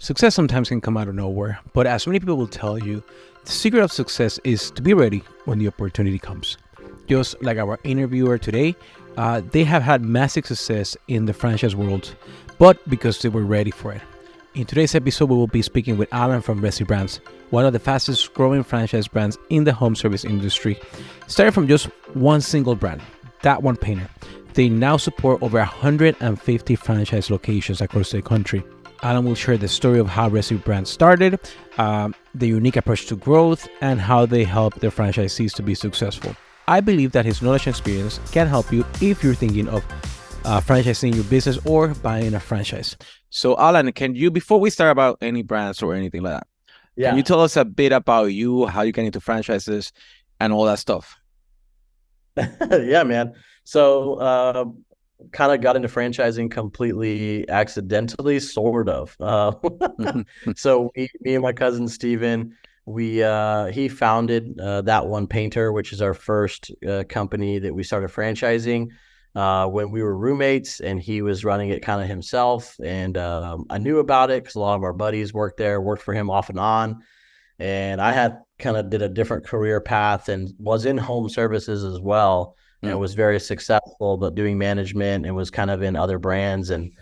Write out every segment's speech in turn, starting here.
Success sometimes can come out of nowhere, but as many people will tell you, the secret of success is to be ready when the opportunity comes. Just like our interviewer today, they have had massive success in the franchise world, but because they were ready for it. In today's episode, we will be speaking with Allan from ResiBrands, one of the fastest growing franchise brands in the home service industry. Starting from just one single brand, that one painter, they now support over 150 franchise locations across the country. Allan will share the story of how ResiBrand started, the unique approach to growth, and how they help their franchisees to be successful. I believe that his knowledge and experience can help you if you're thinking of franchising your business or buying a franchise. So, Allan, can you, before we start about any brands or anything like that, can you tell us a bit about you, how you get into franchises, and all that stuff? Yeah, man. So, kind of got into franchising completely accidentally, sort of. So me and my cousin Steven, he founded That One Painter, which is our first company that we started franchising when we were roommates, and he was running it kind of himself. And I knew about it because a lot of our buddies worked there, worked for him off and on. And I had kind of did a different career path and was in home services as well, and was very successful, but doing management and was kind of in other brands. And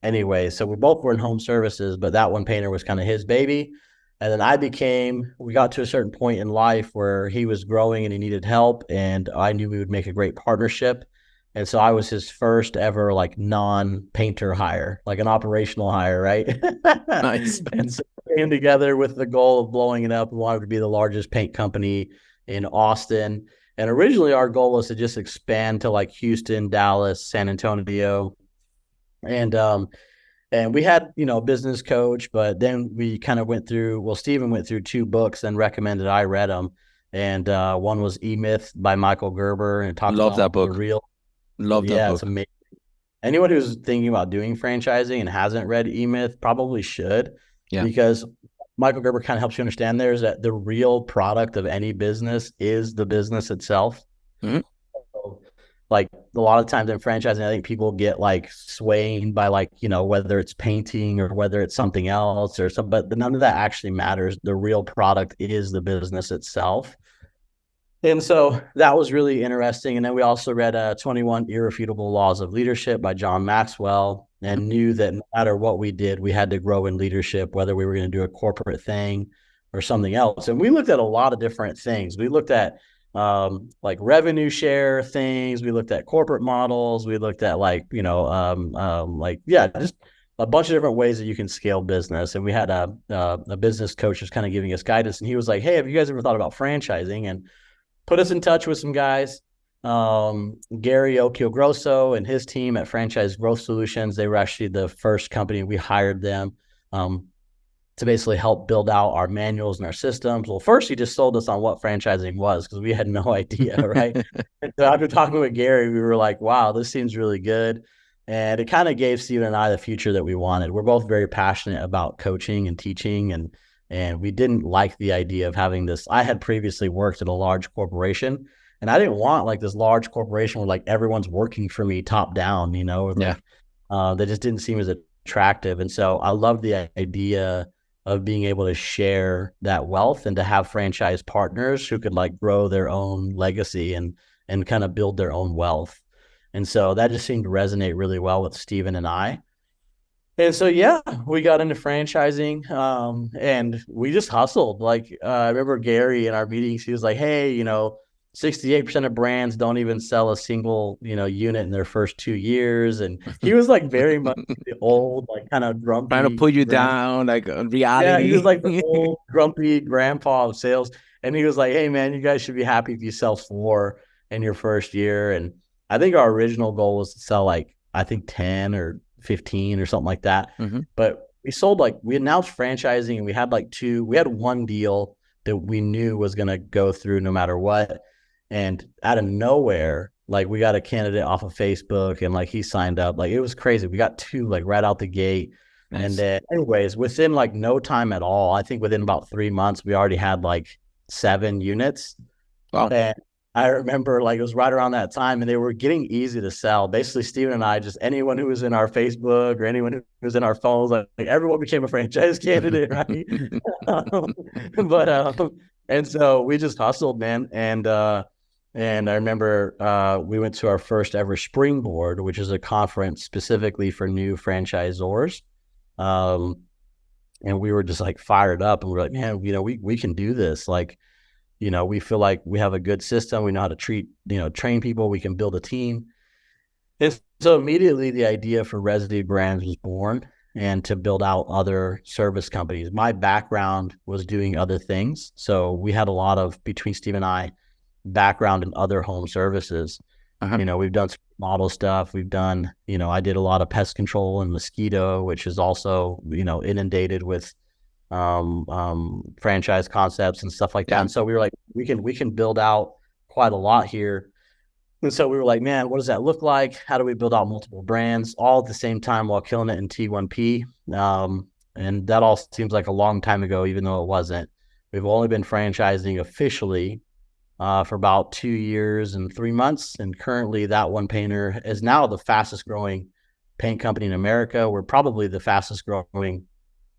anyway, so we both were in home services, but That One Painter was kind of his baby. And then we got to a certain point in life where he was growing and he needed help, and I knew we would make a great partnership. And so I was his first ever like non-painter hire, like an operational hire, right? Nice. And so we came together with the goal of blowing it up. We wanted to be the largest paint company in Austin. And originally our goal was to just expand to like Houston, Dallas, San Antonio. And we had, a business coach, but then we kind of Steven went through two books and recommended I read them. And one was E-Myth by Michael Gerber, and it talks Love that about the book. real. Love that Yeah, it's book. amazing. Anyone who's thinking about doing franchising and hasn't read E-Myth probably should, Yeah. because Michael Gerber kind of helps you understand there's that the real product of any business is the business itself. Mhm. So, like a lot of times in franchising, I think people get like swayed by like, whether it's painting or whether it's something else or something, but none of that actually matters. The real product is the business itself. And so that was really interesting. And then we also read 21 Irrefutable Laws of Leadership by John Maxwell, and knew that no matter what we did, we had to grow in leadership, whether we were going to do a corporate thing or something else. And we looked at a lot of different things. We looked at like revenue share things. We looked at corporate models. We looked at just a bunch of different ways that you can scale business. And we had a business coach just kind of giving us guidance. And he was like, "Hey, have you guys ever thought about franchising?" And put us in touch with some guys. Gary Occhiogrosso and his team at Franchise Growth Solutions, they were actually the first company. We hired them to basically help build out our manuals and our systems. Well, first he just sold us on what franchising was, because we had no idea, right? And so after talking with Gary, we were like, wow, this seems really good. And it kind of gave Steven and I the future that we wanted. We're both very passionate about coaching and teaching, and we didn't like the idea of having this. I had previously worked at a large corporation, and I didn't want like this large corporation where like everyone's working for me top down, that just didn't seem as attractive. And so I love the idea of being able to share that wealth and to have franchise partners who could like grow their own legacy and kind of build their own wealth. And so that just seemed to resonate really well with Steven and I. And so, yeah, we got into franchising, and we just hustled. Like, I remember Gary in our meetings, he was like, "Hey, 68% of brands don't even sell a single, unit in their first 2 years." And he was like very much the old, like kind of Trying to grumpy put you grandpa. down, like Yeah, he was reality. like the old grumpy grandpa of sales. And he was like, "Hey, man, you guys should be happy if you sell 4 in your first year." And I think our original goal was to sell like, I think 10 or 15 or something like that. But we announced franchising, and we had one deal that we knew was going to go through no matter what. And out of nowhere, like we got a candidate off of Facebook, and like he signed up. Like it was crazy. We got 2 like right out the gate. Nice. And then anyways, within like no time at all, I think within about 3 months, we already had like 7 units. Wow. I remember like it was right around that time and they were getting easy to sell. Basically, Steven and I, just anyone who was in our Facebook or anyone who was in our phones, like everyone became a franchise candidate, right? um, but and so we just hustled, man. And I remember we went to our first ever Springboard, which is a conference specifically for new franchisors. Um, and we were just like fired up and we were like, man, we can do this. Like, we feel like we have a good system. We know how to train people. We can build a team. And so immediately the idea for Resibrands was born and to build out other service companies. My background was doing other things. So we had a lot of, between Steve and I, background in other home services. We've done some model stuff. We've done, I did a lot of pest control and mosquito, which is also, inundated with franchise concepts and stuff like that. And so we were like, we can build out quite a lot here. And so we were like, man, what does that look like? How do we build out multiple brands all at the same time while killing it in T1P? And that all seems like a long time ago, even though it wasn't. We've only been franchising officially for about 2 years and 3 months. And currently that one painter is now the fastest growing paint company in America. We're probably the fastest growing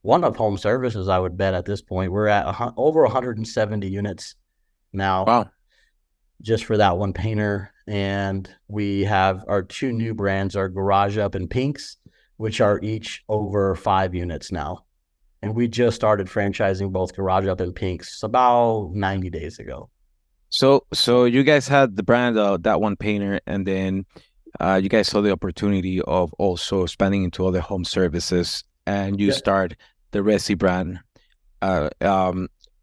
one of home services, I would bet at this point. We're at over 170 units now. Wow. Just for that one painter. And we have our 2 new brands, our Garage Up and Pinks, which are each over 5 units now. And we just started franchising both Garage Up and Pinks about 90 days ago. So you guys had the brand, that one painter, and then you guys saw the opportunity of also expanding into other home services, and you start the ResiBrand.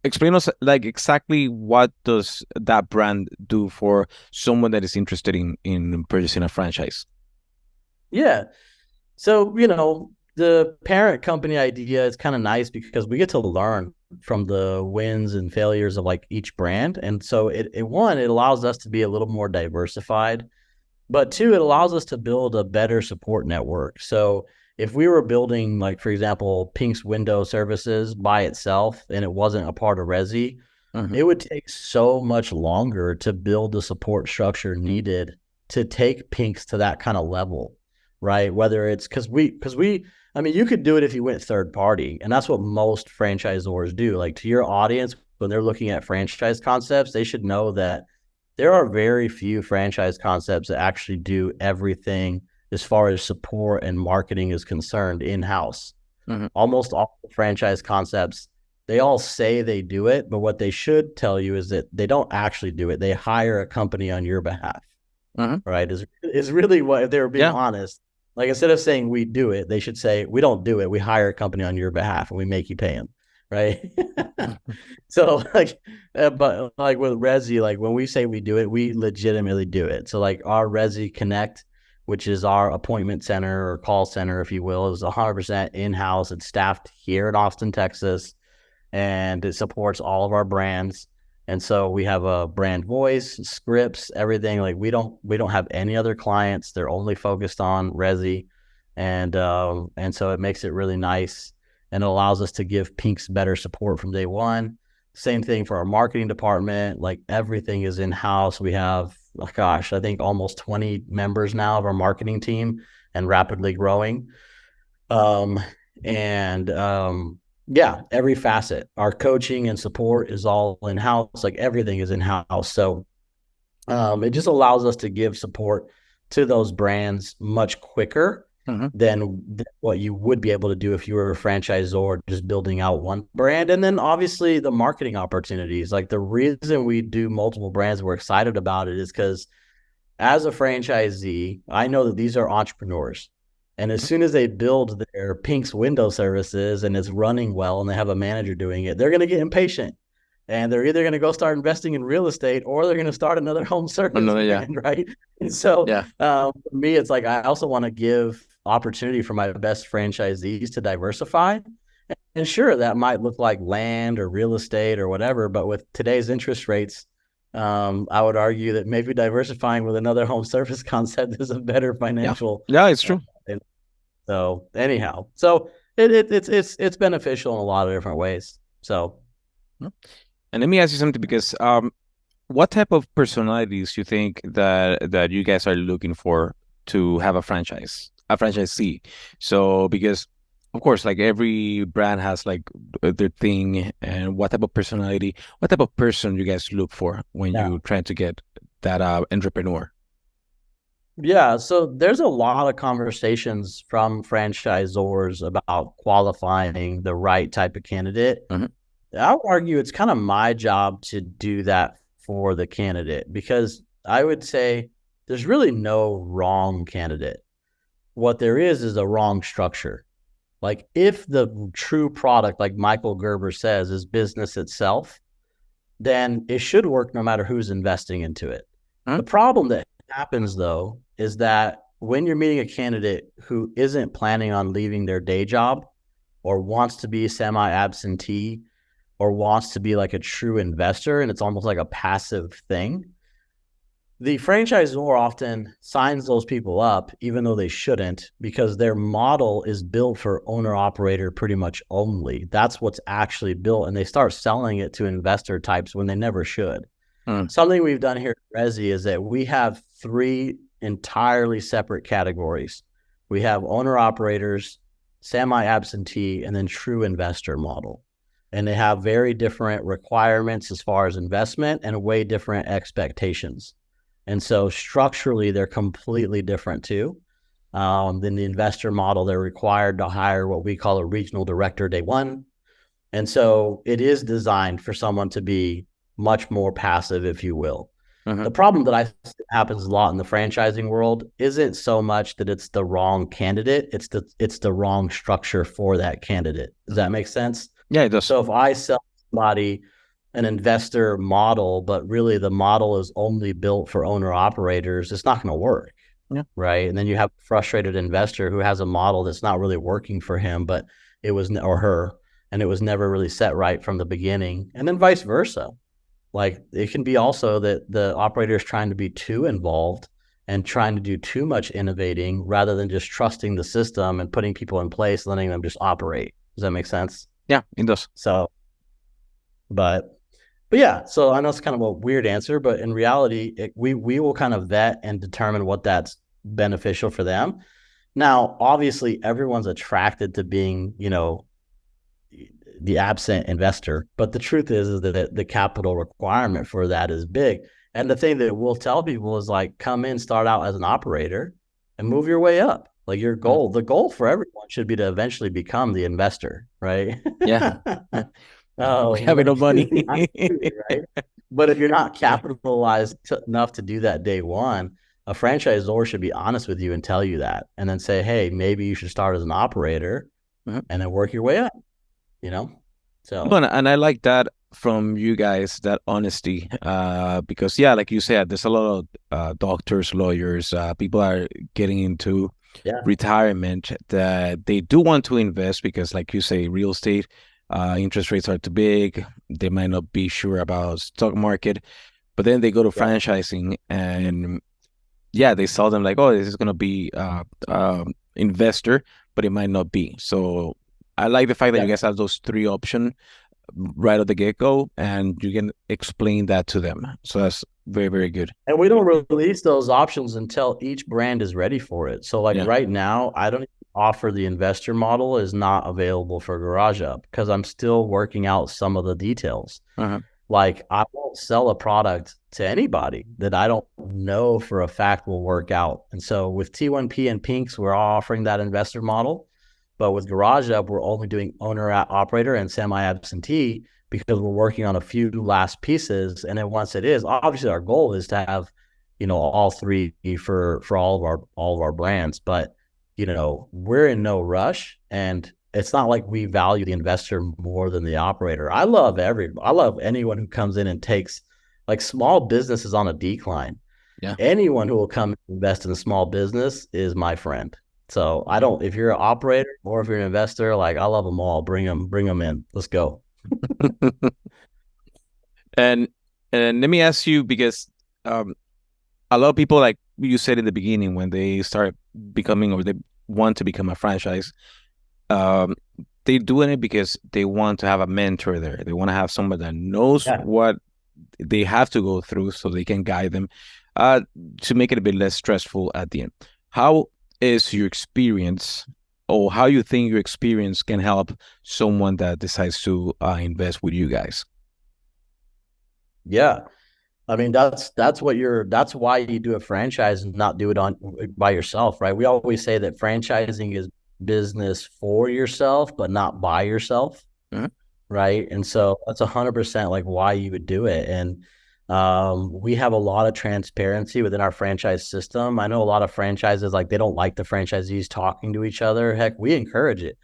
Explain us like exactly what does that brand do for someone that is interested in purchasing a franchise? Yeah. So, the parent company idea is kind of nice because we get to learn from the wins and failures of like each brand. And so it allows us to be a little more diversified, but 2, it allows us to build a better support network. So if we were building, like, for example, Pink's window services by itself and it wasn't a part of Resi, it would take so much longer to build the support structure needed to take Pink's to that kind of level, right? Whether it's because you could do it if you went third party, and that's what most franchisors do. Like, to your audience, when they're looking at franchise concepts, they should know that there are very few franchise concepts that actually do everything as far as support and marketing is concerned in-house. Almost all the franchise concepts, they all say they do it, but what they should tell you is that they don't actually do it. They hire a company on your behalf, right? Is really what, if they were being honest. Like, instead of saying we do it, they should say we don't do it. We hire a company on your behalf and we make you pay them, right? So but like with Resi, like when we say we do it, we legitimately do it. So like our Resi Connect, which is our appointment center or call center, if you will, is 100% in-house. It's staffed here in Austin, Texas, and it supports all of our brands. And so we have a brand voice, scripts, everything. Like we don't have any other clients. They're only focused on Resi, and so it makes it really nice and it allows us to give Pinks better support from day one. Same thing for our marketing department. Like everything is in house. We have, I think almost 20 members now of our marketing team and rapidly growing. Every facet, our coaching and support is all in-house. Like everything is in-house. So it just allows us to give support to those brands much quicker than what you would be able to do if you were a franchisor just building out one brand. And then obviously the marketing opportunities. Like the reason we do multiple brands, we're excited about it, is because as a franchisee, I know that these are entrepreneurs. And as soon as they build their Pink's window services and it's running well and they have a manager doing it, they're going to get impatient. And they're either going to go start investing in real estate or they're going to start another home service brand, right? And so for me, it's like I also want to give opportunity for my best franchisees to diversify. And sure, that might look like land or real estate or whatever, but with today's interest rates, I would argue that maybe diversifying with another home service concept is a better financial. Yeah, it's true. So anyhow, so it's beneficial in a lot of different ways. So, and let me ask you something, because what type of personalities you think that you guys are looking for to have a franchisee? So because of course, like every brand has like their thing, and what type of personality, what type of person you guys look for when Yeah. you try to get that entrepreneur? Yeah, so there's a lot of conversations from franchisors about qualifying the right type of candidate. Hmm. I would argue it's kind of my job to do that for the candidate because I would say there's really no wrong candidate. What there is a wrong structure. Like if the true product, like Michael Gerber says, is business itself, then it should work no matter who's investing into it. The problem that happens though is that when you're meeting a candidate who isn't planning on leaving their day job or wants to be semi absentee or wants to be like a true investor and it's almost like a passive thing, the franchisor often signs those people up, even though they shouldn't, because their model is built for owner operator pretty much only. That's what's actually built. And they start selling it to investor types when they never should. Mm. Something we've done here at Resi is that we have three entirely separate categories. We have owner operators, semi absentee, and then true investor model. And they have very different requirements as far as investment and way different expectations. And so structurally, they're completely different too. Than the investor model, they're required to hire what we call a regional director day one. And so it is designed for someone to be much more passive, if you will. Hmm. The problem that I think happens a lot in the franchising world isn't so much that it's the wrong candidate, it's the wrong structure for that candidate. Does that make sense? Yeah, it does. So if I sell somebody an investor model, but really the model is only built for owner operators, it's not going to work. Yeah. Right. And then you have a frustrated investor who has a model that's not really working for him, but it was, or her, and it was never really set right from the beginning. And then vice versa. Like it can be also that the operator is trying to be too involved and trying to do too much innovating rather than just trusting the system and putting people in place, letting them just operate. Does that make sense? Yeah, it does. So, but yeah, so I know it's kind of a weird answer, but in reality, we will kind of vet and determine what that's beneficial for them. Now, obviously, everyone's attracted to being, the absent investor, but the truth is that the capital requirement for that is big. And the thing that we'll tell people is like, come in, start out as an operator, and move your way up. Like Mm. the goal for everyone should be to eventually become the investor, right? Yeah. We Oh, have enough money. right? But if you're not capitalized enough to do that day one, a franchisor should be honest with you and tell you that, and then say, hey, maybe you should start as an operator Mhm. and then work your way up, you know? No, So, and I like that from you guys, that honesty. Because yeah, like you said, there's a lot of doctors, lawyers, people are getting into yeah, retirement that they do want to invest because, like you say, real estate, interest rates are too big. They might not be sure about stock market, but then they go to yeah. franchising and yeah, they sell them like, oh, this is gonna be investor, but it might not be. So I like the fact that you Yeah. guys have those three options right at the get-go and you can explain that to them. So that's very, very good. And we don't release those options until each brand is ready for it. So like Yeah. right now, I don't offer the investor model is not available for Garage Up because I'm still working out some of the details. Uh-huh. Like I won't sell a product to anybody that I don't know for a fact will work out. And so with T1P and Pinks, we're offering that investor model. But with Garage Up, we're only doing owner operator and semi absentee because we're working on a few last pieces. And then once it is, obviously our goal is to have, all three for all of our brands. But we're in no rush, and it's not like we value the investor more than the operator. I love anyone who comes in and takes, like, small business is on a decline. Yeah. Anyone who will come invest in a small business is my friend. So I don't, if you're an operator or if you're an investor, like I love them all. Bring them in. Let's go. And let me ask you because um a lot of people, like you said in the beginning, when they start becoming or they want to become a franchise, um they're doing it because they want to have a mentor there. They want to have someone that knows Yeah. what they have to go through so they can guide them uh, to make it a bit less stressful at the end. How is your experience, or how you think your experience can help someone that decides to invest with you guys? Yeah. I mean, that's why you do a franchise and not do it on by yourself, right? We always say that franchising is business for yourself, but not by yourself, Mhm. right? And so that's 100% like why you would do it. And we have a lot of transparency within our franchise system. I know a lot of franchises, like they don't like the franchisees talking to each other. Heck, we encourage it.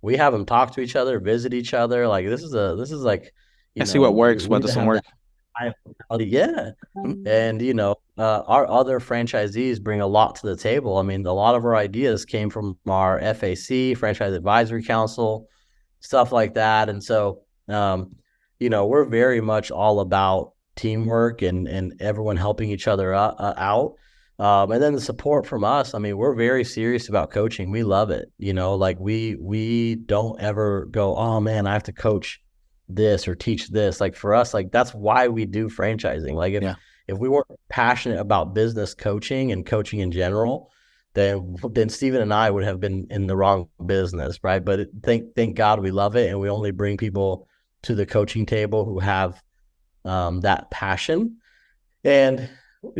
We have them talk to each other, visit each other. Like this is like, I see what works, we what need to doesn't have work. that high mentality. Yeah. Mhm. And, our other franchisees bring a lot to the table. I mean, a lot of our ideas came from our FAC, Franchise Advisory Council, stuff like that. And so, we're very much all about teamwork and everyone helping each other out. And then the support from us. I mean, we're very serious about coaching. We love it. Like we don't ever go, oh man, I have to coach this or teach this. Like for us, like that's why we do franchising. Like if Yeah. if we weren't passionate about business coaching and coaching in general, then Steven and I would have been in the wrong business, right? But thank God we love it, and we only bring people to the coaching table who have that passion. And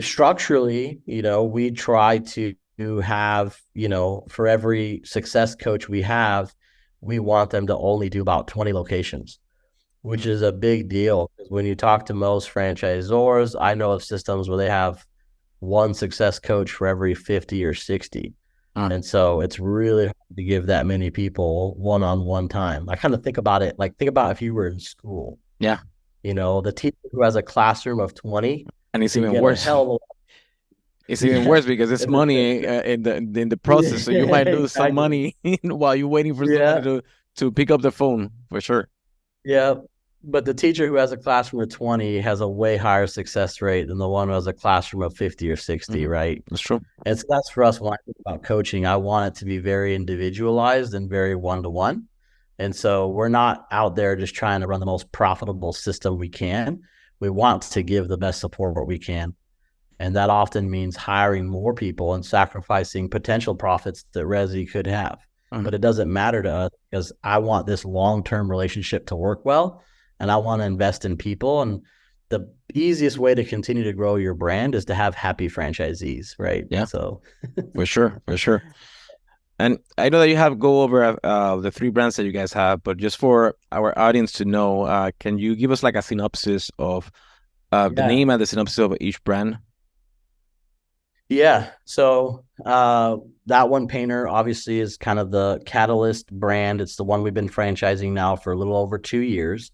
structurally, we try to have, for every success coach we have, we want them to only do about 20 locations, which Mhm. is a big deal. Because when you talk to most franchisors, I know of systems where they have one success coach for every 50 or 60. Uh, And so it's really hard to give that many people one-on-one time. I kind of think about it like think about if you were in school, yeah. the teacher who has a classroom of 20 And it's could even get a worse. hell of a lot. It's even Yeah. worse because it's And money in the process, so you yeah, might lose some exactly. money while you're waiting for somebody Yeah. to pick up the phone for sure. Yeah. But the teacher who has a classroom of 20 has a way higher success rate than the one who has a classroom of 50 or 60, Hmm. right? That's true. And so that's for us when I think about coaching. I want it to be very individualized and very one-to-one. And so we're not out there just trying to run the most profitable system we can. We want to give the best support we can. And that often means hiring more people and sacrificing potential profits that Resi could have. Mhm. But it doesn't matter to us because I want this long-term relationship to work well, and I want to invest in people. And the easiest way to continue to grow your brand is to have happy franchisees, right? Yeah, So for sure, for sure. And I know that you have go over the three brands that you guys have, but just for our audience to know, can you give us like a synopsis of the yeah. name and the synopsis of each brand? Yeah. So that one painter obviously is kind of the Catalyst brand. It's the one we've been franchising now for a little over 2 years.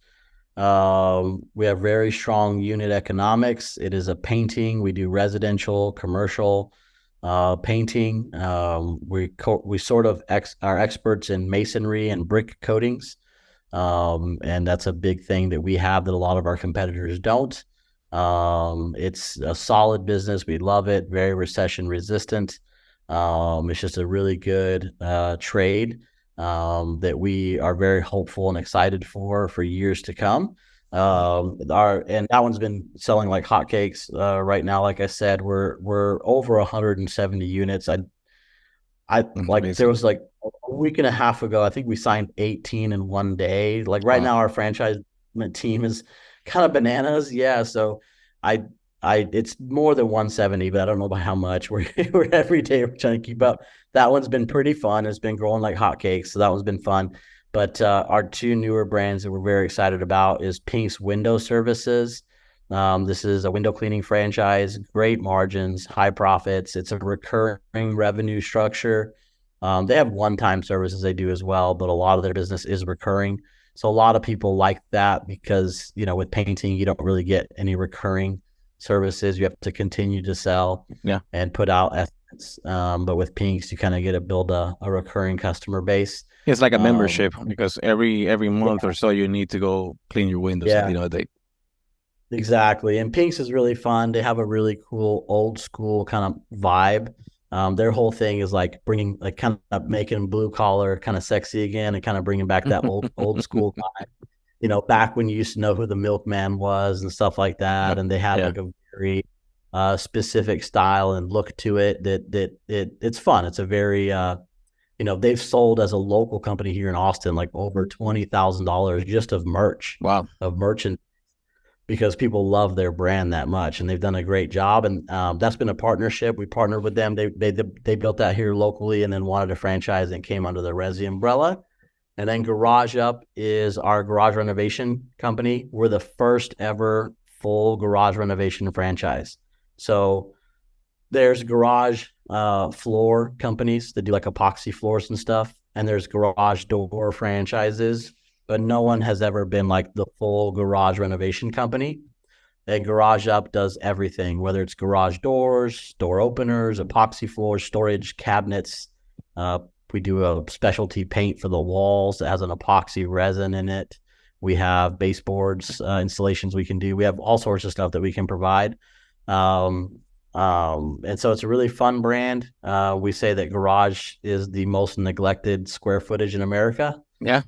We have very strong unit economics. It is a painting. We do residential, commercial painting. We sort of are experts in masonry and brick coatings. And that's a big thing that we have that a lot of our competitors don't. It's a solid business. We love it. Very recession resistant. It's just a really good trade that we are very hopeful and excited for years to come. And that one's been selling like hotcakes right now. Like I said, we're over 170 units. I Mm, like there amazing. was like a week and a half ago, I think we signed 18 in one day. Like right Wow. now, our franchise team is kind of bananas. Yeah. So I, it's more than 170, but I don't know by how much. We're every day we're trying to keep up. That one's been pretty fun. It's been growing like hotcakes. So that one's been fun. But our two newer brands that we're very excited about is Pink's Window Services. This is a window cleaning franchise, great margins, high profits. It's a recurring revenue structure. They have one-time services they do as well, but a lot of their business is recurring. So a lot of people like that because, with painting, you don't really get any recurring services. You have to continue to sell Yeah. and put out estimates. But with Pinks, you kind of get to build a recurring customer base. It's like a Um, membership because every yeah, month or so you need to go clean your windows at the yeah. end of the day. Exactly. And Pink's is really fun. They have a really cool old school kind of vibe. Their whole thing is like bringing, like kind of making blue collar kind of sexy again and kind of bringing back that old school vibe. back when you used to know who the milkman was and stuff like that. Yep. And they had Yeah. like a very specific style and look to it it's fun. It's a very, they've sold as a local company here in Austin, like over $20,000 just of Wow. merchant, because people love their brand that much, and they've done a great job. And that's been a partnership. We partnered with them. They built that here locally, and then wanted a franchise and came under the Resi umbrella. And then Garage Up is our garage renovation company. We're the first ever full garage renovation franchise. So there's garage floor companies that do like epoxy floors and stuff, and there's garage door franchises, but no one has ever been like the full garage renovation company. And Garage Up does everything, whether it's garage doors, door openers, epoxy floors, storage cabinets. Uh, we do a specialty paint for the walls that has an epoxy resin in it. We have baseboards installations we can do. We have all sorts of stuff that we can provide. And so it's a really fun brand. We say that garage is the most neglected square footage in America. Yeah.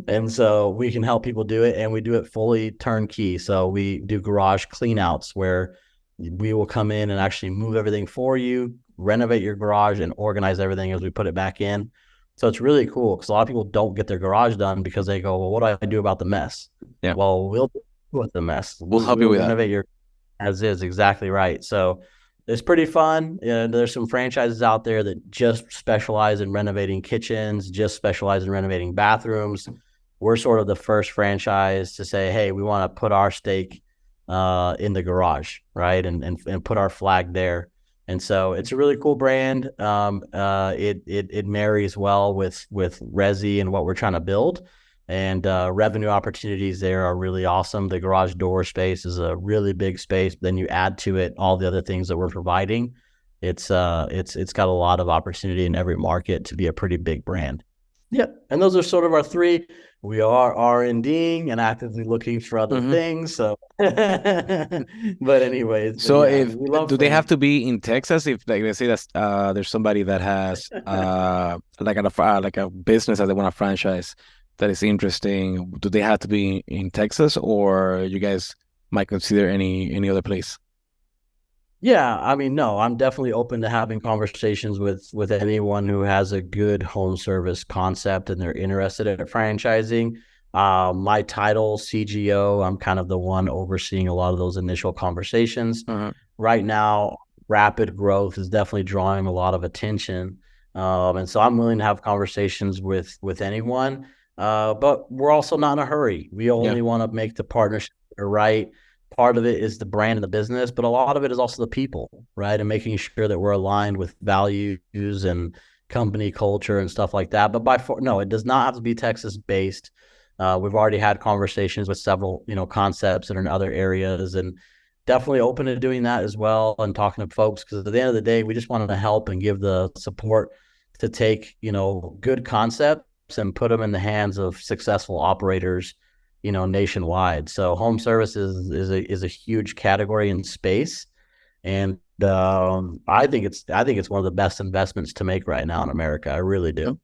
And so we can help people do it, and we do it fully turnkey. So we do garage cleanouts where we will come in and actually move everything for you, renovate your garage, and organize everything as we put it back in. So it's really cool because a lot of people don't get their garage done because they go, well, what do I do about the mess? Yeah. Well, we'll do with the mess. We'll help you with that. Renovate your as is, exactly right. So it's pretty fun. There's some franchises out there that just specialize in renovating kitchens, just specialize in renovating bathrooms. We're sort of the first franchise to say, hey, we want to put our stake in the garage, right? And put our flag there. And so it's a really cool brand. It marries well with Resi and what we're trying to build. And revenue opportunities there are really awesome. The garage door space is a really big space. Then you add to it all the other things that we're providing. It's got a lot of opportunity in every market to be a pretty big brand. Yep. And those are sort of our three. We are R&Ding and actively looking for other things. So, but anyways. So yeah, do they have to be in Texas? If like they say that there's somebody that has like a business that they want to franchise that is interesting, do they have to be in Texas, or you guys might consider any other place? Yeah, I mean, no, I'm definitely open to having conversations with anyone who has a good home service concept and they're interested in franchising. My title, CGO, I'm kind of the one overseeing a lot of those initial conversations. Right now, rapid growth is definitely drawing a lot of attention. And so I'm willing to have conversations with anyone. But we're also not in a hurry. We only want to make the partnership right. Part of it is the brand and the business, but a lot of it is also the people, right? And making sure that we're aligned with values and company culture and stuff like that. But no, it does not have to be Texas based. We've already had conversations with several, concepts that are in other areas, and definitely open to doing that as well and talking to folks, because at the end of the day, we just wanted to help and give the support to take, good concepts and put them in the hands of successful operators, nationwide. So home services is a huge category in space, and I think it's one of the best investments to make right now in America. I really do.